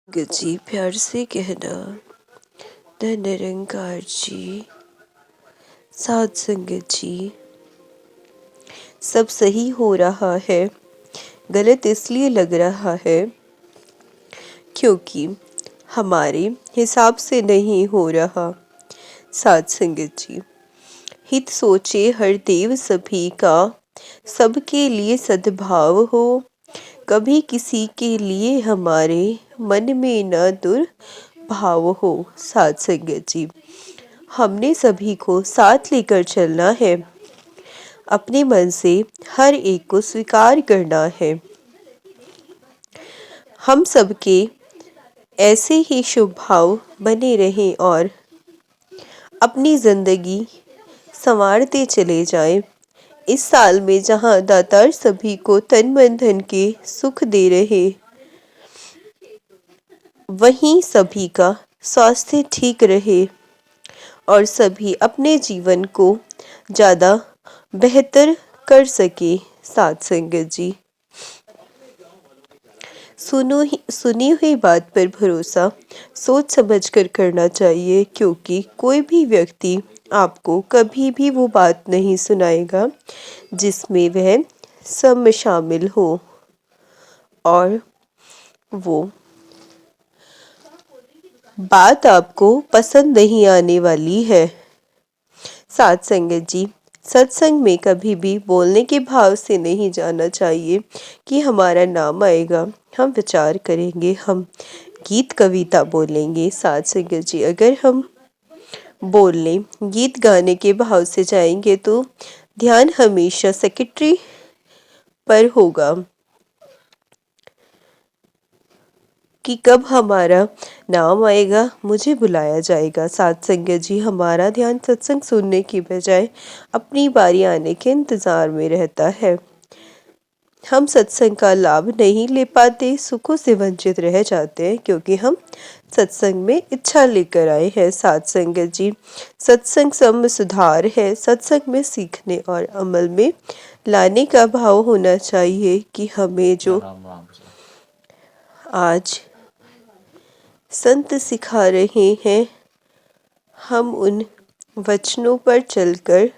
जी प्यार से कहना। धन निरंकार जी, साध संगत जी, सब सही हो रहा है। गलत इसलिए लग रहा है क्योंकि हमारे हिसाब से नहीं हो रहा। साध संगत जी, हित सोचे हर देव सभी का, सबके लिए सद्भाव हो। कभी किसी के लिए हमारे मन में न दुर्भाव हो। साध संगत जी, हमने सभी को साथ लेकर चलना है। अपने मन से हर एक को स्वीकार करना है। हम सबके ऐसे ही शुभ भाव बने रहें और अपनी ज़िंदगी संवारते चले जाएं। इस साल में जहां दातार सभी को तन मन धन के सुख दे रहे, वहीं सभी का स्वास्थ्य ठीक रहे और सभी अपने जीवन को ज़्यादा बेहतर कर सके। साध संगत जी, सुनी हुई बात पर भरोसा सोच समझ कर करना चाहिए, क्योंकि कोई भी व्यक्ति आपको कभी भी वो बात नहीं सुनाएगा जिसमें वह सब शामिल हो और वो बात आपको पसंद नहीं आने वाली है। साध संगत जी, सत्संग में कभी भी बोलने के भाव से नहीं जाना चाहिए कि हमारा नाम आएगा। हम विचार करेंगे, हम गीत कविता बोलेंगे। साध संगत जी, अगर हम बोलने गीत गाने के भाव से जाएंगे तो ध्यान हमेशा सेक्रेटरी पर होगा कि कब हमारा नाम आएगा, मुझे बुलाया जाएगा। साध संगत जी, हमारा ध्यान सत्संग सुनने की बजाय अपनी बारी आने के इंतज़ार में रहता है। हम सत्संग का लाभ नहीं ले पाते, सुखों से वंचित रह जाते हैं, क्योंकि हम सत्संग में इच्छा लेकर आए हैं। साध संगत जी, सत्संग सम सुधार है। सत्संग में सीखने और अमल में लाने का भाव होना चाहिए कि हमें जो आज संत सिखा रहे हैं, हम उन वचनों पर चलकर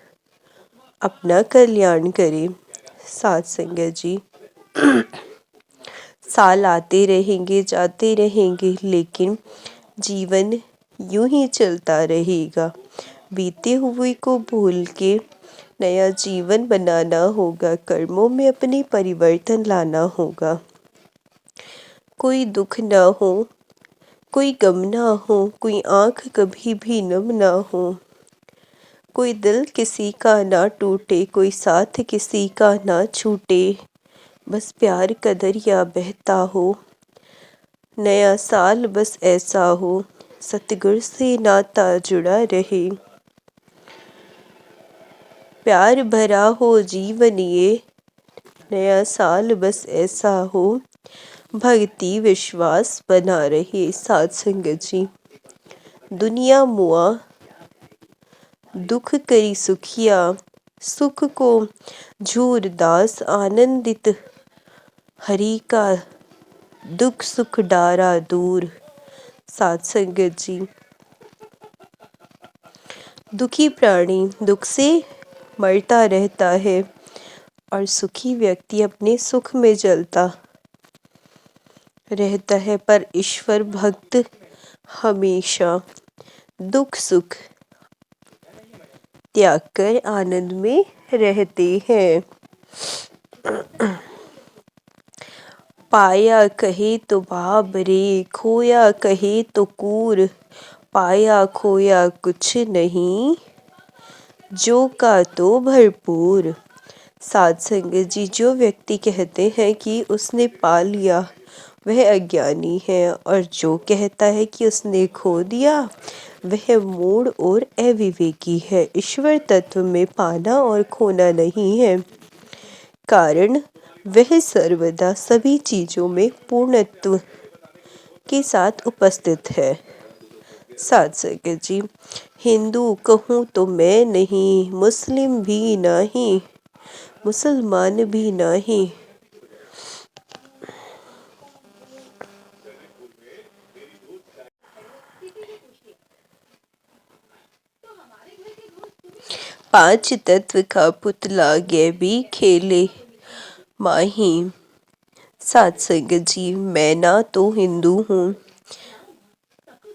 अपना कल्याण करें। साध संगत जी, साल आते रहेंगे जाते रहेंगे, लेकिन जीवन यूं ही चलता रहेगा। बीते हुए को भूल के नया जीवन बनाना होगा। कर्मों में अपने परिवर्तन लाना होगा। कोई दुख ना हो, कोई गम ना हो, कोई आँख कभी भी नम ना हो, कोई दिल किसी का ना टूटे, कोई साथ किसी का ना छूटे। बस प्यार का दरिया बहता हो, नया साल बस ऐसा हो, सतगुर से नाता जुड़ा रहे। प्यार भरा हो जीवन ये, नया साल बस ऐसा हो, भक्ति विश्वास बना रहे। साध संगत जी, दुनिया मुआ दुख करी सुखिया, सुख को झूर दास आनंदित, हरि का दुख सुख डारा दूर। साध संगत जी, दुखी प्राणी दुख से मरता रहता है और सुखी व्यक्ति अपने सुख में जलता रहता है, पर ईश्वर भक्त हमेशा दुख सुख त्याग कर आनंद में रहते हैं। पाया कहे तो बाब रे, खोया कहे तो कूर, पाया खोया कुछ नहीं, जो का तो भरपूर। साध संगत जी, जो व्यक्ति कहते हैं कि उसने पा लिया, वह अज्ञानी है, और जो कहता है कि उसने खो दिया, वह मूढ़ और अविवेकी है। ईश्वर तत्व में पाना और खोना नहीं है, कारण वह सर्वदा सभी चीज़ों में पूर्णत्व के साथ उपस्थित है। साध संगत जी, हिंदू कहूँ तो मैं नहीं, मुस्लिम भी नहीं, मुसलमान भी नहीं, पांच तत्व का पुतला गैबी खेले माही। सात संगत जी, मैं ना तो हिंदू हूँ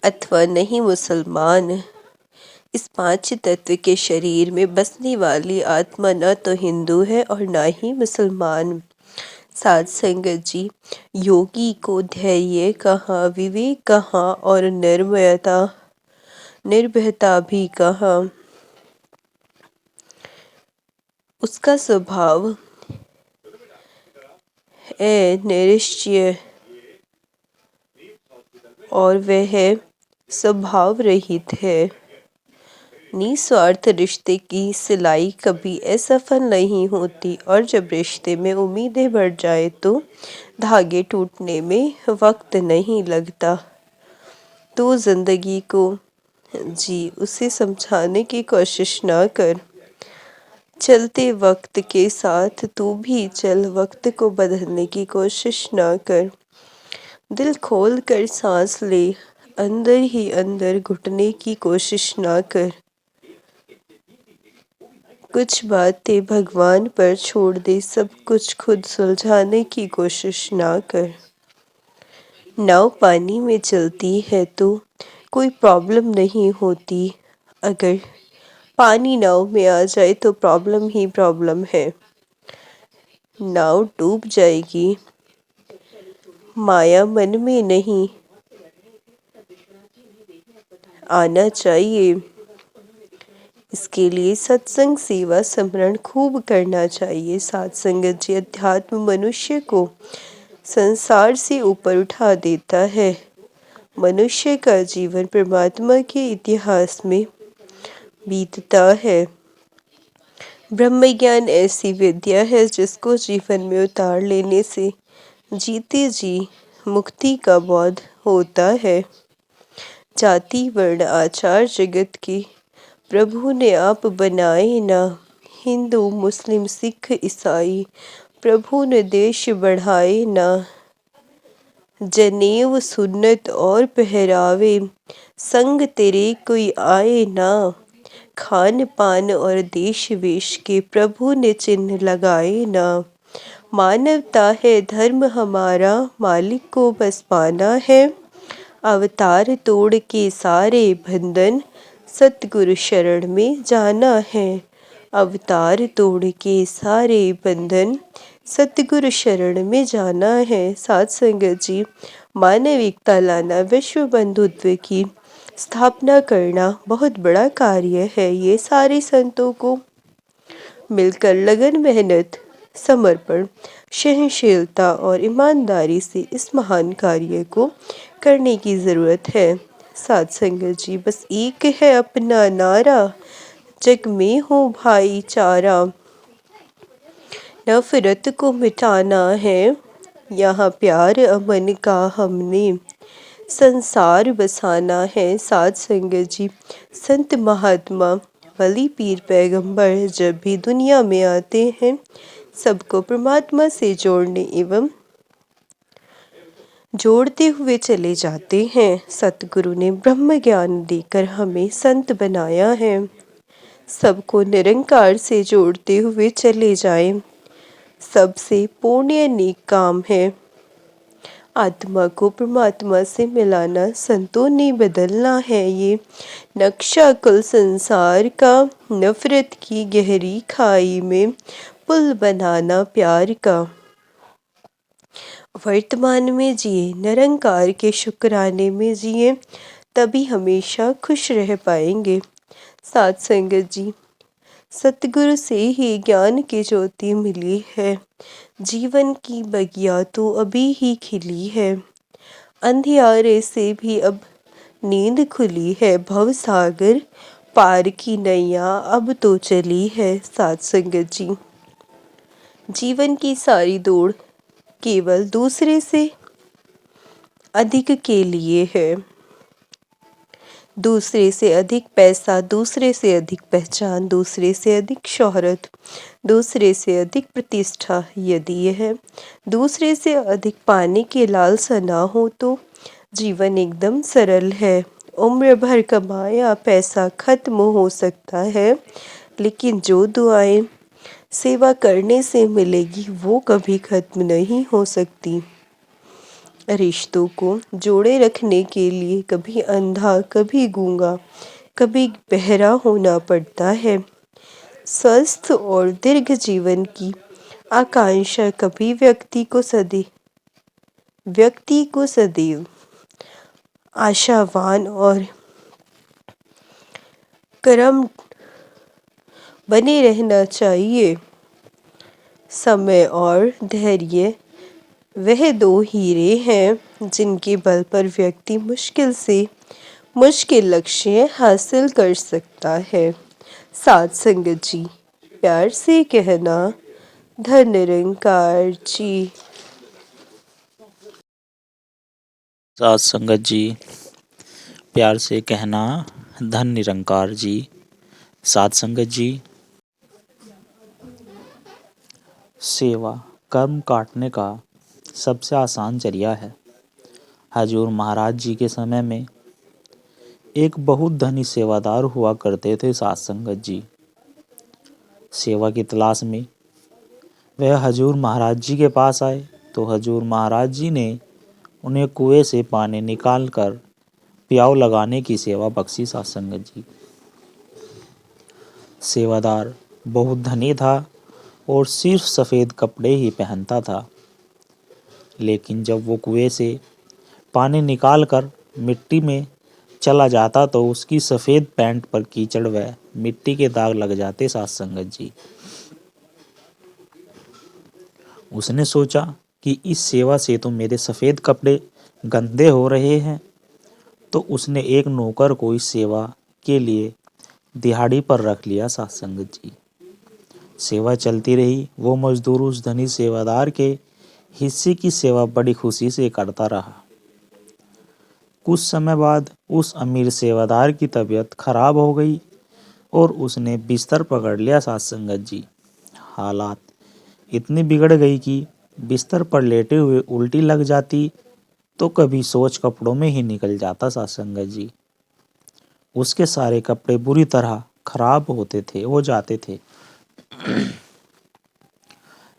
अथवा नहीं मुसलमान। इस पांच तत्व के शरीर में बसने वाली आत्मा न तो हिंदू है और ना ही मुसलमान। सात संगत जी, योगी को धैर्य कहाँ, विवेक कहाँ और निर्भयता भी कहाँ। उसका स्वभाव है निश्चय और वह स्वभाव रहित है। निस्वार्थ रिश्ते की सिलाई कभी असफल नहीं होती और जब रिश्ते में उम्मीदें बढ़ जाए तो धागे टूटने में वक्त नहीं लगता। तो जिंदगी को जी उसे समझाने की कोशिश ना कर। चलते वक्त के साथ तू भी चल, वक्त को बदलने की कोशिश ना कर। दिल खोल कर सांस ले, अंदर ही अंदर घुटने की कोशिश ना कर। कुछ बातें भगवान पर छोड़ दे, सब कुछ खुद सुलझाने की कोशिश ना कर। नाव पानी में चलती है तो कोई प्रॉब्लम नहीं होती, अगर पानी नाव में आ जाए तो प्रॉब्लम ही प्रॉब्लम है। नाव डूब जाएगी, माया मन में नहीं आना चाहिए। इसके लिए सत्संग, सेवा, स्मरण खूब करना चाहिए। सात संगत जी, अध्यात्म मनुष्य को संसार से ऊपर उठा देता है। मनुष्य का जीवन परमात्मा के इतिहास में बीतता है। ब्रह्म ज्ञान ऐसी विद्या है जिसको जीवन में उतार लेने से जीते जी मुक्ति का बोध होता है। जाति वर्ण आचार जगत की प्रभु ने आप बनाए ना। हिंदू मुस्लिम सिख ईसाई प्रभु ने देश बढ़ाए ना। जनेऊ सुन्नत और पहरावे संग तेरे कोई आए ना। खान पान और देश वेश के प्रभु ने चिन्ह लगाए ना। मानवता है धर्म हमारा, मालिक को बस पाना है। अवतार तोड़ के सारे बंधन, सतगुरु शरण में जाना है। अवतार तोड़ के सारे बंधन, सतगुरु शरण में जाना है। सात संगत जी, मानविकता लाना, विश्व बंधुत्व की स्थापना करना बहुत बड़ा कार्य है। ये सारे संतों को मिलकर लगन, मेहनत, समर्पण, सहनशीलता और ईमानदारी से इस महान कार्य को करने की ज़रूरत है। सात संगत जी, बस एक है अपना नारा, जग में हो भाईचारा। नफरत को मिटाना है, यहाँ प्यार अमन का हमने संसार बसाना है। सात संगत जी, संत महात्मा वली पीर पैगंबर जब भी दुनिया में आते हैं सबको परमात्मा से जोड़ने एवं जोड़ते हुए चले जाते हैं। सतगुरु ने ब्रह्म ज्ञान देकर हमें संत बनाया है। सबको निरंकार से जोड़ते हुए चले जाएं, सबसे पुण्य नेक काम है। आत्मा को परमात्मा से मिलाना, संतों ने बदलना है ये नक्शा कुल संसार का। नफरत की गहरी खाई में पुल बनाना प्यार का। वर्तमान में जिए, निरंकार के शुक्राने में जिए, तभी हमेशा खुश रह पाएंगे। सात संगत जी, सतगुरु से ही ज्ञान की ज्योति मिली है। जीवन की बगिया तो अभी ही खिली है। अंधियारे से भी अब नींद खुली है। भव सागर पार की नैया अब तो चली है। सात संगत जी, जीवन की सारी दौड़ केवल दूसरे से अधिक के लिए है। दूसरे से अधिक पैसा, दूसरे से अधिक पहचान, दूसरे से अधिक शोहरत, दूसरे से अधिक प्रतिष्ठा, यदि यह दूसरे से अधिक पाने के लालसा ना हो तो जीवन एकदम सरल है। उम्र भर कमाया पैसा खत्म हो सकता है, लेकिन जो दुआएं सेवा करने से मिलेगी वो कभी खत्म नहीं हो सकती। रिश्तों को जोड़े रखने के लिए कभी अंधा, कभी गूंगा, कभी बहरा होना पड़ता है। स्वस्थ और दीर्घ जीवन की आकांक्षा कभी व्यक्ति को सदैव आशावान और कर्म बने रहना चाहिए। समय और धैर्य वह दो हीरे हैं जिनके बल पर व्यक्ति मुश्किल से मुश्किल लक्ष्य हासिल कर सकता है। साथ संगत जी, प्यार से कहना, धन निरंकार जी। साथ संगत जी, प्यार से कहना, धन निरंकार जी। साथ संगत जी, सेवा कर्म काटने का सबसे आसान जरिया है। हजूर महाराज जी के समय में एक बहुत धनी सेवादार हुआ करते थे। साथ संगत जी, सेवा की तलाश में वह हजूर महाराज जी के पास आए तो हजूर महाराज जी ने उन्हें कुएं से पानी निकाल कर प्याऊ लगाने की सेवा बख्शी। साथ संगत जी, सेवादार बहुत धनी था और सिर्फ सफ़ेद कपड़े ही पहनता था। लेकिन जब वो कुएं से पानी निकाल कर मिट्टी में चला जाता तो उसकी सफ़ेद पैंट पर कीचड़ व मिट्टी के दाग लग जाते। साथ संगत जी, उसने सोचा कि इस सेवा से तो मेरे सफ़ेद कपड़े गंदे हो रहे हैं, तो उसने एक नौकर को इस सेवा के लिए दिहाड़ी पर रख लिया। साथ संगत जी, सेवा चलती रही। वो मजदूर उस धनी सेवादार के हिस्से की सेवा बड़ी खुशी से करता रहा। कुछ समय बाद उस अमीर सेवादार की तबीयत खराब हो गई और उसने बिस्तर पकड़ लिया। साथ संगत जी, हालात इतनी बिगड़ गई कि बिस्तर पर लेटे हुए उल्टी लग जाती तो कभी सोच कपड़ों में ही निकल जाता। साथ संगत जी, उसके सारे कपड़े बुरी तरह खराब हो जाते थे।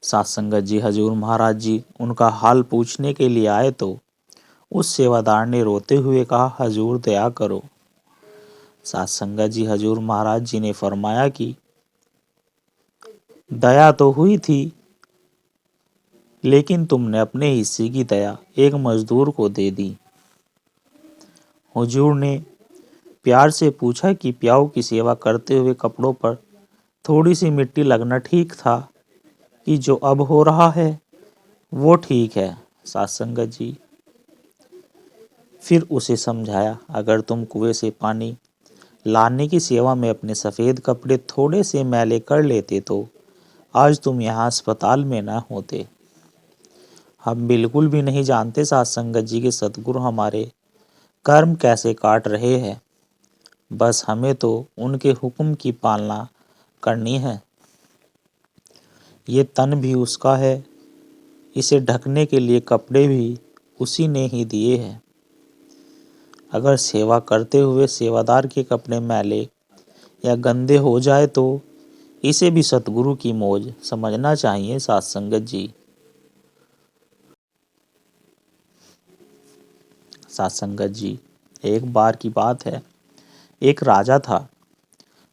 साथ संगत जी, हजूर महाराज जी उनका हाल पूछने के लिए आए तो उस सेवादार ने रोते हुए कहा, हजूर दया करो। साथ संगत जी, हजूर महाराज जी ने फरमाया कि दया तो हुई थी, लेकिन तुमने अपने हिस्से की दया एक मजदूर को दे दी। हुजूर ने प्यार से पूछा कि प्याऊ की सेवा करते हुए कपड़ों पर थोड़ी सी मिट्टी लगना ठीक था कि जो अब हो रहा है वो ठीक है। साथ संगत जी, फिर उसे समझाया, अगर तुम कुएं से पानी लाने की सेवा में अपने सफ़ेद कपड़े थोड़े से मैले कर लेते तो आज तुम यहाँ अस्पताल में न होते। हम बिल्कुल भी नहीं जानते साथ संगत जी के सतगुरु हमारे कर्म कैसे काट रहे हैं, बस हमें तो उनके हुक्म की पालना करनी है। ये तन भी उसका है, इसे ढकने के लिए कपड़े भी उसी ने ही दिए हैं। अगर सेवा करते हुए सेवादार के कपड़े मैले या गंदे हो जाए तो इसे भी सतगुरु की मौज समझना चाहिए। साथ संगत जी, साथ संगत जी, एक बार की बात है, एक राजा था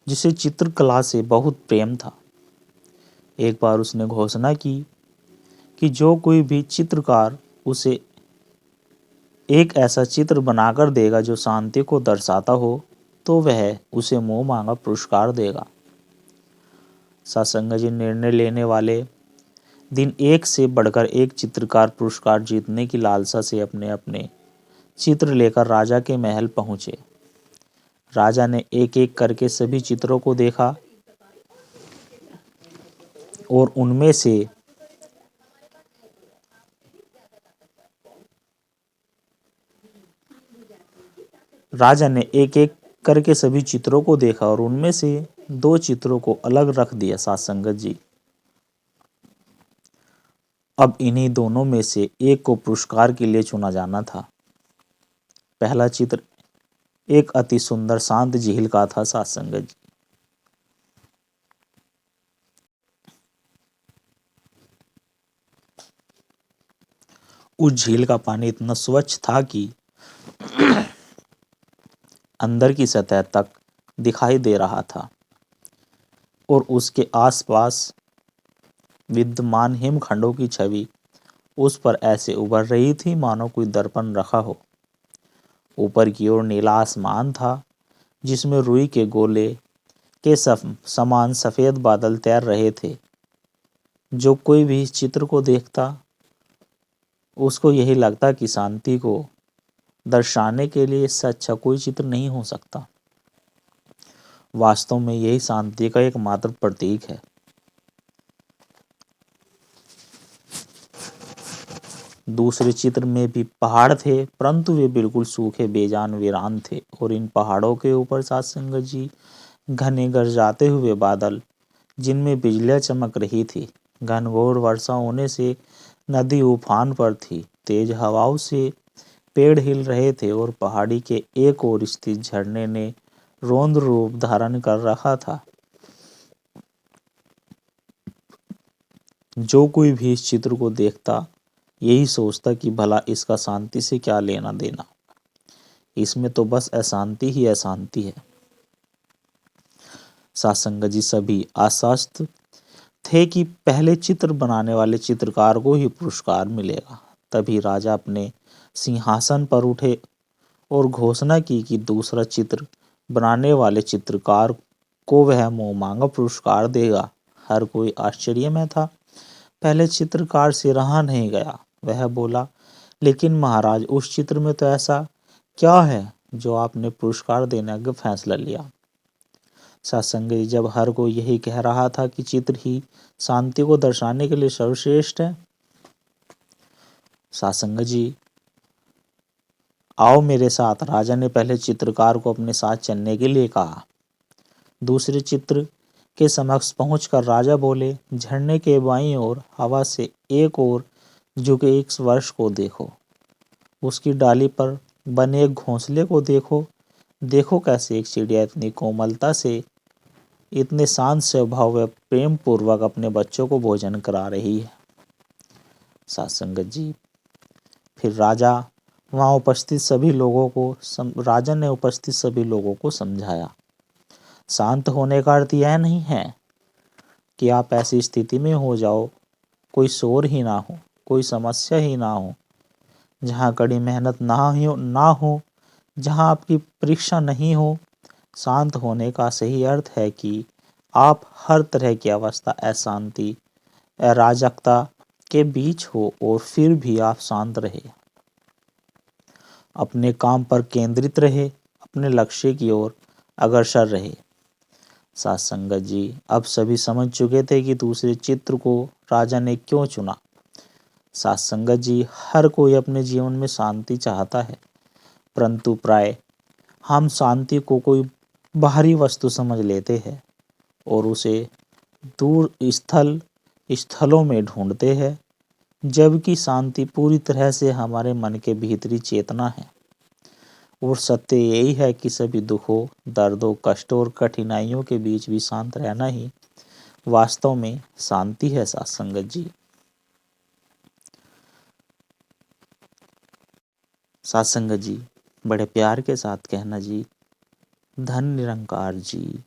जिसे चित्रकला से बहुत प्रेम था। एक बार उसने घोषणा की कि जो कोई भी चित्रकार उसे एक ऐसा चित्र बनाकर देगा जो शांति को दर्शाता हो तो वह उसे मुंह मांगा पुरस्कार देगा। सत्संग जी, निर्णय लेने वाले दिन एक से बढ़कर एक चित्रकार पुरस्कार जीतने की लालसा से अपने अपने चित्र लेकर राजा के महल पहुंचे। राजा ने एक एक करके सभी चित्रों को देखा और उनमें से दो चित्रों को अलग रख दिया। साथ संगत जी, अब इन्हीं दोनों में से एक को पुरस्कार के लिए चुना जाना था। पहला चित्र एक अति सुंदर शांत झील का था। साथ संगत जी, उस झील का पानी इतना स्वच्छ था कि अंदर की सतह तक दिखाई दे रहा था और उसके आसपास विद्यमान हिमखंडों की छवि उस पर ऐसे उभर रही थी मानो कोई दर्पण रखा हो। ऊपर की ओर नीला आसमान था जिसमें रुई के गोले के समान सफेद बादल तैर रहे थे। जो कोई भी इस चित्र को देखता उसको यही लगता कि शांति को दर्शाने के लिए इससे अच्छा कोई चित्र नहीं हो सकता। वास्तव में यही शांति का एकमात्र प्रतीक है। दूसरे चित्र में भी पहाड़ थे, परंतु वे बिल्कुल सूखे बेजान वीरान थे और इन पहाड़ों के ऊपर सत्संग जी घने गरजाते हुए बादल जिनमें बिजलियां चमक रही थी। घनघोर वर्षा होने से नदी उफान पर थी। तेज हवाओं से पेड़ हिल रहे थे और पहाड़ी के एक ओर स्थित झरने ने रौद्र रूप धारण कर रखा था। जो कोई भी इस चित्र को देखता यही सोचता कि भला इसका शांति से क्या लेना देना, इसमें तो बस अशांति ही अशांति है। सत्संग जी सभी आश्वस्त थे कि पहले चित्र बनाने वाले चित्रकार को ही पुरस्कार मिलेगा। तभी राजा अपने सिंहासन पर उठे और घोषणा की कि दूसरा चित्र बनाने वाले चित्रकार को वह मोहमांगा पुरस्कार देगा। हर कोई आश्चर्य में था। पहले चित्रकार से रहा नहीं गया। वह बोला, लेकिन महाराज, उस चित्र में तो ऐसा क्या है जो आपने पुरस्कार देने का फैसला लिया? सत्संग जब हर कोई यही कह रहा था कि चित्र ही शांति को दर्शाने के लिए सर्वश्रेष्ठ है। सत्संग जी, आओ मेरे साथ। राजा ने पहले चित्रकार को अपने साथ चलने के लिए कहा। दूसरे चित्र के समक्ष पहुंचकर राजा बोले, झरने के बाईं ओर हवा से एक और झुके एक वर्ष को देखो। उसकी डाली पर बने एक घोंसले को देखो। देखो कैसे एक चिड़िया इतनी कोमलता से, इतने शांत स्वभाव व प्रेम पूर्वक अपने बच्चों को भोजन करा रही है। सत्संग जी, फिर राजा ने उपस्थित सभी लोगों को समझाया। शांत होने का अर्थ यह नहीं है कि आप ऐसी स्थिति में हो जाओ, कोई शोर ही ना हो, कोई समस्या ही ना हो, जहाँ कड़ी मेहनत ना हो, जहाँ आपकी परीक्षा नहीं हो। शांत होने का सही अर्थ है कि आप हर तरह की अवस्था, अशांति, अराजकता के बीच हो और फिर भी आप शांत रहे, अपने काम पर केंद्रित रहे, अपने लक्ष्य की ओर अग्रसर रहे। सत्संगत जी अब सभी समझ चुके थे कि दूसरे चित्र को राजा ने क्यों चुना। सत्संगत जी, हर कोई अपने जीवन में शांति चाहता है, परंतु प्राय हम शांति को कोई बाहरी वस्तु समझ लेते हैं और उसे दूर स्थलों में ढूंढते हैं, जबकि शांति पूरी तरह से हमारे मन के भीतरी चेतना है। और सत्य यही है कि सभी दुखों, दर्दों, कष्टों और कठिनाइयों के बीच भी शांत रहना ही वास्तव में शांति है। सत्संगत जी, सत्संगत जी, बड़े प्यार के साथ कहना जी, धन निरंकार जी।